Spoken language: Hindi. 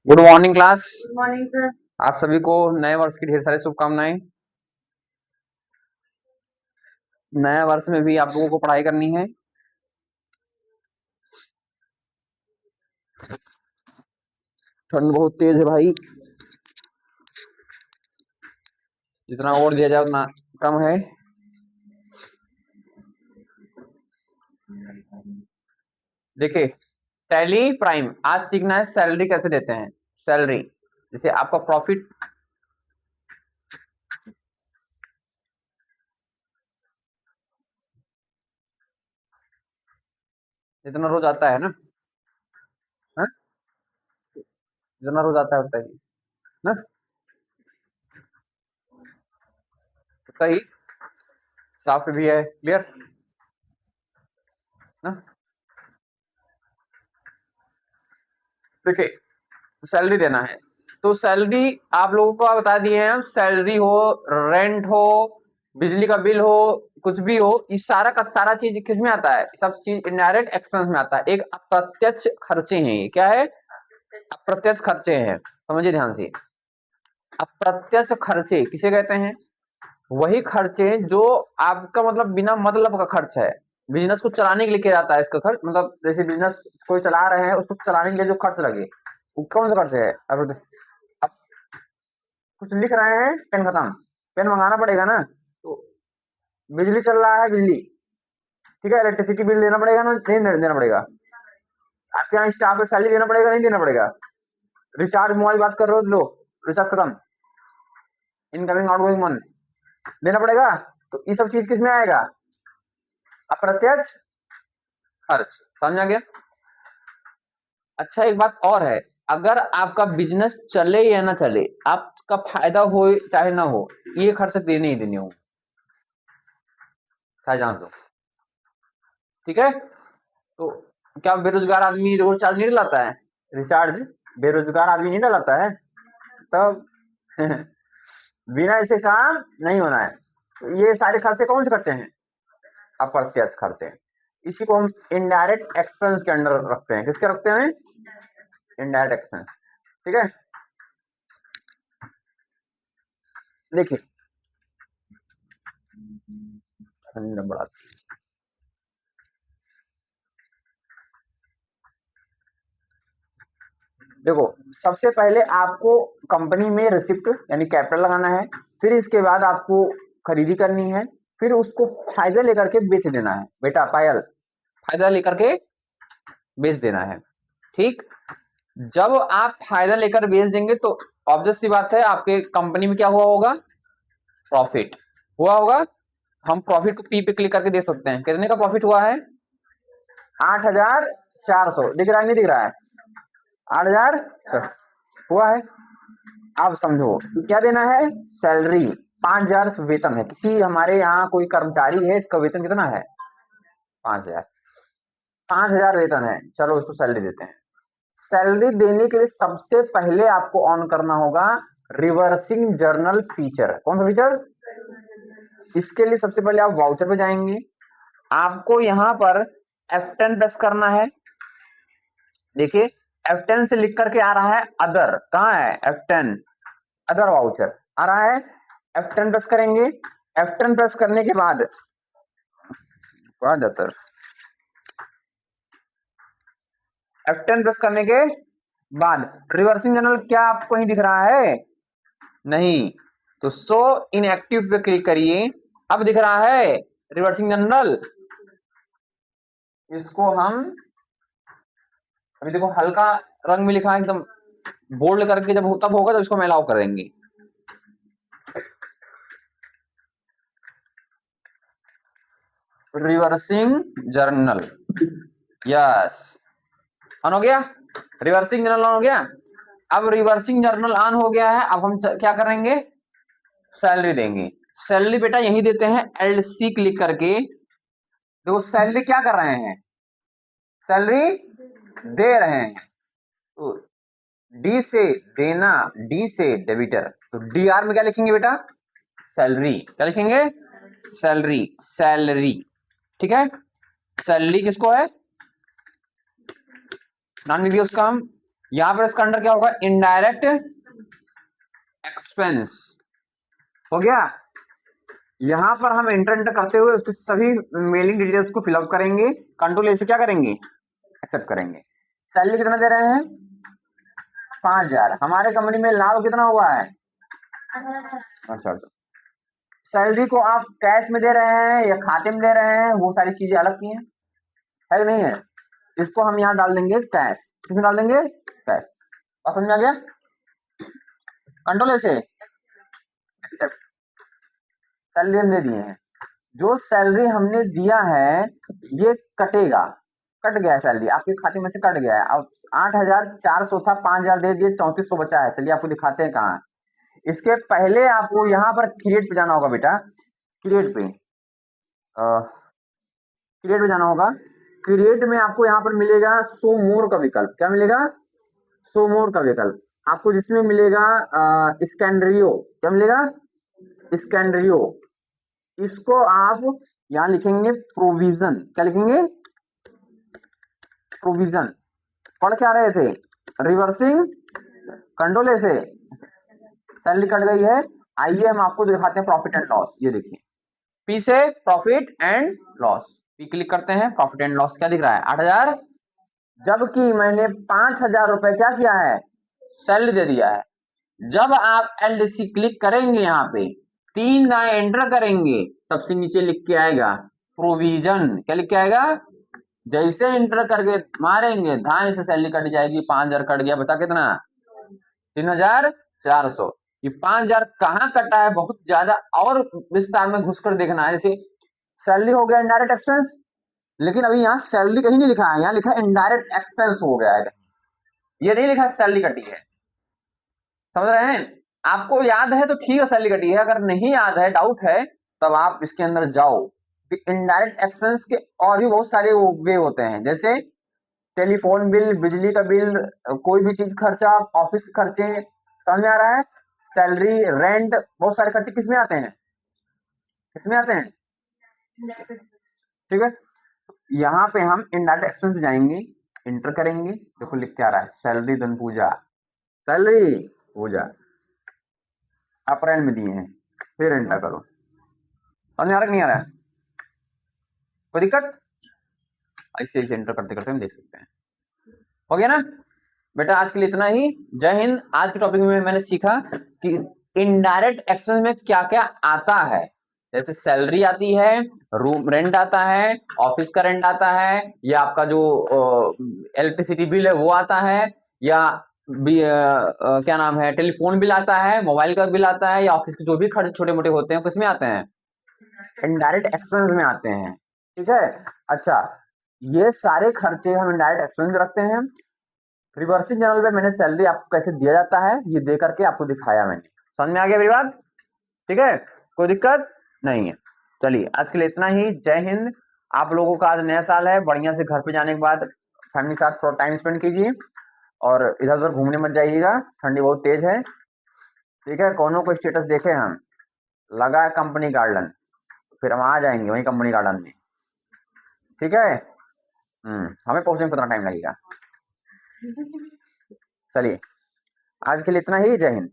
Good morning class. Good morning sir. आप सभी को नए वर्ष की ढेर सारी शुभकामनाएं। नए वर्ष में भी आप लोगों को पढ़ाई करनी है। ठंड बहुत तेज है भाई, जितना और दिया जाए उतना कम है। देखिए, टैली प्राइम आज सीखना है सैलरी कैसे देते हैं। सैलरी जैसे आपका प्रॉफिट, जितना रोज आता है ना, जितना रोज आता है उतना ही ना, उतना ही साफ भी है। क्लियर ना। देखिए, सैलरी देना है तो सैलरी आप लोगों को बता दिए हैं। सैलरी हो, रेंट हो, बिजली का बिल हो, कुछ भी हो, इस सारा का सारा चीज किस में आता है? सब चीज इनडायरेक्ट एक्सपेंस में आता है। एक अप्रत्यक्ष खर्चे हैं। ये क्या है? अप्रत्यक्ष खर्चे हैं। समझिए ध्यान से। अप्रत्यक्ष खर्चे किसे कहते हैं? वही खर्चे जो आपका मतलब बिना मतलब का खर्च है। बिजनेस को चलाने के लिए किया जाता है इसका खर्च। मतलब जैसे बिजनेस कोई चला रहे हैं, उसको चलाने के लिए जो खर्च लगे, वो कौन सा खर्च है? अब कुछ लिख रहे हैं, पेन खत्म, पेन मंगाना पड़ेगा ना। तो बिजली चल रहा है, बिजली ठीक है, इलेक्ट्रिसिटी बिल देना पड़ेगा ना, नहीं देना पड़ेगा? आपके यहाँ स्टाफ को सैलरी देना पड़ेगा, नहीं देना पड़ेगा? रिचार्ज मोबाइल बात कर रहे हो, लो रिचार्ज खत्म, इनकमिंग आउटगोइंग मन देना पड़ेगा। तो ये सब चीज किस में आएगा? अप्रत्यक्ष खर्च। समझ आ गया? अच्छा, एक बात और है, अगर आपका बिजनेस चले या ना चले, आपका फायदा हो चाहे ना हो, ये खर्च देने ही देने हो, चाहे जान दो। ठीक है? तो क्या बेरोजगार आदमी रिचार्ज नहीं डलाता है? रिचार्ज बेरोजगार आदमी नहीं डलाता है? तब बिना ऐसे काम नहीं होना है। तो ये सारे खर्चे कौन से खर्चे हैं? अप्रत्यक्ष खर्चे। इसी को हम इनडायरेक्ट एक्सपेंस के अंडर रखते हैं। किसके रखते हैं? Indirect expense. ठीक है, देखिए बड़ा देखो, सबसे पहले आपको कंपनी में रिसिप्ट यानी कैपिटल लगाना है, फिर इसके बाद आपको खरीदी करनी है, फिर उसको फायदा लेकर के बेच देना है। बेटा पायल, फायदा लेकर के बेच देना है। ठीक, जब आप फायदा लेकर बेच देंगे तो ऑब्वियस सी बात है, आपके कंपनी में क्या हुआ होगा? प्रॉफिट हुआ होगा। हम प्रॉफिट को पी पे क्लिक करके दे सकते हैं। कितने का प्रॉफिट हुआ है? 8,400। दिख रहा है नहीं दिख रहा है? 8,000 हुआ है। अब समझो क्या देना है? सैलरी 5,000 वेतन है। किसी हमारे यहाँ कोई कर्मचारी है, इसका वेतन कितना है? 5,000। 5,000 वेतन है, चलो उसको सैलरी देते हैं। सैलरी देने के लिए सबसे पहले आपको ऑन करना होगा रिवर्सिंग जर्नल फीचर। कौन सा फीचर? इसके लिए सबसे पहले आप वाउचर पे जाएंगे, आपको यहाँ पर F10 प्रेस करना है। देखिए F10 से लिख करके आ रहा है अदर। कहाँ है? F10 अदर वाउचर आ रहा है। F10 प्रेस करेंगे। F10 प्रेस करने के बाद F10 प्रेस करने के बाद रिवर्सिंग जर्नल क्या आपको कहीं दिख रहा है? नहीं, तो शो इनएक्टिव पे क्लिक करिए। अब दिख रहा है रिवर्सिंग जर्नल। इसको हम अभी देखो हल्का रंग में लिखा है, एकदम बोल्ड करके जब तब होगा तो इसको हम अलाउ कर देंगे। रिवर्सिंग जर्नल, यस ऑन हो गया, रिवर्सिंग जर्नल ऑन हो गया। अब रिवर्सिंग जर्नल ऑन हो गया है, अब हम क्या करेंगे, सैलरी देंगे। सैलरी बेटा यही देते हैं, LC क्लिक करके देखो सैलरी क्या कर रहे हैं, सैलरी दे रहे हैं, तो डी से देना, डी से डेबिटर, तो DR में क्या लिखेंगे बेटा, सैलरी, क्या लिखेंगे, सैलरी, सैलरी, ठीक है। सैलरी किसको है, नाम लिखिए उसका हम, यहां पर इसका अंडर क्या होगा, इनडायरेक्ट एक्सपेंस हो गया। यहां पर हम एंटर करते हुए उसके सभी मेलिंग डिटेल्स को फिलअप करेंगे, कंट्रोल ए से क्या करेंगे, एक्सेप्ट करेंगे। सैलरी कितना दे रहे हैं, 5000। हमारे कंपनी में लाभ कितना हुआ है, अच्छा। सैलरी को आप कैश में दे रहे हैं या खाते में दे रहे हैं, वो सारी चीजें अलग की हैं, है कि नहीं है। इसको हम यहाँ डाल देंगे कैश, किसमें डाल देंगे, कैश। और समझ में आ गया, कंट्रोल ए से एक्सेप्ट। सैलरी हम दे दिए हैं, जो सैलरी हमने दिया है ये कटेगा, कट गया है, सैलरी आपके खाते में से कट गया है। अब 8400 था, 5000 दे दिए, 3400 बचा है। चलिए आपको दिखाते हैं कहाँ। इसके पहले आपको यहाँ पर क्रिएट पे जाना होगा बेटा, क्रिएट पे, क्रिएट पे जाना होगा। क्रिएट में आपको यहाँ पर मिलेगा शो मोर का विकल्प, क्या मिलेगा, शो मोर का विकल्प आपको, जिसमें मिलेगा स्कैनरियो, क्या मिलेगा, स्कैनरियो। इसको आप यहां लिखेंगे प्रोविजन, क्या लिखेंगे, प्रोविजन। पढ़ क्या रहे थे, रिवर्सिंग, कंट्रोल ए से सैलरी कट गई है। आइए हम आपको दिखाते हैं प्रॉफिट एंड लॉस, ये देखिए, पी से profit and loss, P click करते हैं, प्रॉफिट एंड लॉस क्या दिख रहा है, 8000, जबकि मैंने 5000 रुपए क्या किया है, सैलरी दे दिया है। जब आप LC क्लिक करेंगे, यहाँ पे 3 दाएं एंटर करेंगे, सबसे नीचे लिख के आएगा प्रोविजन, क्या लिख के आएगा, जैसे एंटर करके मारेंगे दाएं से सैलरी कट जाएगी, 5000 कट गया, बचा कितना, 3400। ये 5000 कहाँ कटा है, बहुत ज्यादा और विस्तार में घुसकर देखना है। जैसे सैलरी हो गया इनडायरेक्ट एक्सपेंस, लेकिन अभी यहाँ सैलरी कहीं नहीं लिखा है, यहाँ लिखा है इनडायरेक्ट एक्सपेंस हो गया है, ये नहीं लिखा सैलरी कटी है, समझ रहे हैं। आपको याद है तो ठीक है सैलरी कटी है, अगर नहीं याद है, डाउट है, तब आप इसके अंदर जाओ। इनडायरेक्ट एक्सपेंस के और भी बहुत सारे वे होते हैं, जैसे टेलीफोन बिल, बिजली का बिल, कोई भी चीज खर्चा, ऑफिस खर्चे, समझ में आ रहा है, सैलरी, रेंट, बहुत सारे खर्चे किसमें आते हैं, किसमें आते हैं, ठीक है। यहाँ पे हम इनडायरेक्ट एक्सपेंस जाएंगे, इंटर करेंगे, देखो लिख के आ रहा है सैलरी धन पूजा, सैलरी पूजा अप्रैल में दिए हैं, फिर एंटर करो, समझ आ रहा नहीं आ रहा है, कोई दिक्कत, ऐसे ऐसे एंटर करते करते हम देख सकते हैं। हो गया ना बेटा, आज के लिए इतना ही। जय हिंद। आज के टॉपिक में मैंने सीखा कि इनडायरेक्ट एक्सपेंस में क्या क्या आता है, जैसे सैलरी आती है, रूम रेंट आता है, ऑफिस का रेंट आता है, या आपका जो इलेक्ट्रिसिटी बिल है वो आता है, या क्या नाम है, टेलीफोन बिल आता है, मोबाइल का बिल आता है, या ऑफिस के जो भी खर्च छोटे मोटे होते हैं किसमें आते हैं, इनडायरेक्ट एक्सपेंस में आते हैं, ठीक है। अच्छा, ये सारे खर्चे हम इनडायरेक्ट एक्सपेंस में रखते हैं। रिवर्सिंग जर्नल में मैंने सैलरी आपको कैसे दिया जाता है ये दे करके आपको दिखाया मैंने, समझ में आ गया मेरी बात, ठीक है, कोई दिक्कत नहीं है। चलिए आज के लिए इतना ही, जय हिंद। आप लोगों का आज नया साल है, बढ़िया से घर पे जाने के बाद फैमिली के साथ थोड़ा टाइम स्पेंड कीजिए, और इधर उधर घूमने मत जाइएगा, ठंडी बहुत तेज है, ठीक है। कोनो को स्टेटस देखे हम, लगा है कंपनी गार्डन, फिर हम आ जाएंगे वही कंपनी गार्डन में, ठीक है। हमें पहुंचने में कितना टाइम लगेगा। चलिए आज के लिए इतना ही, जय हिंद।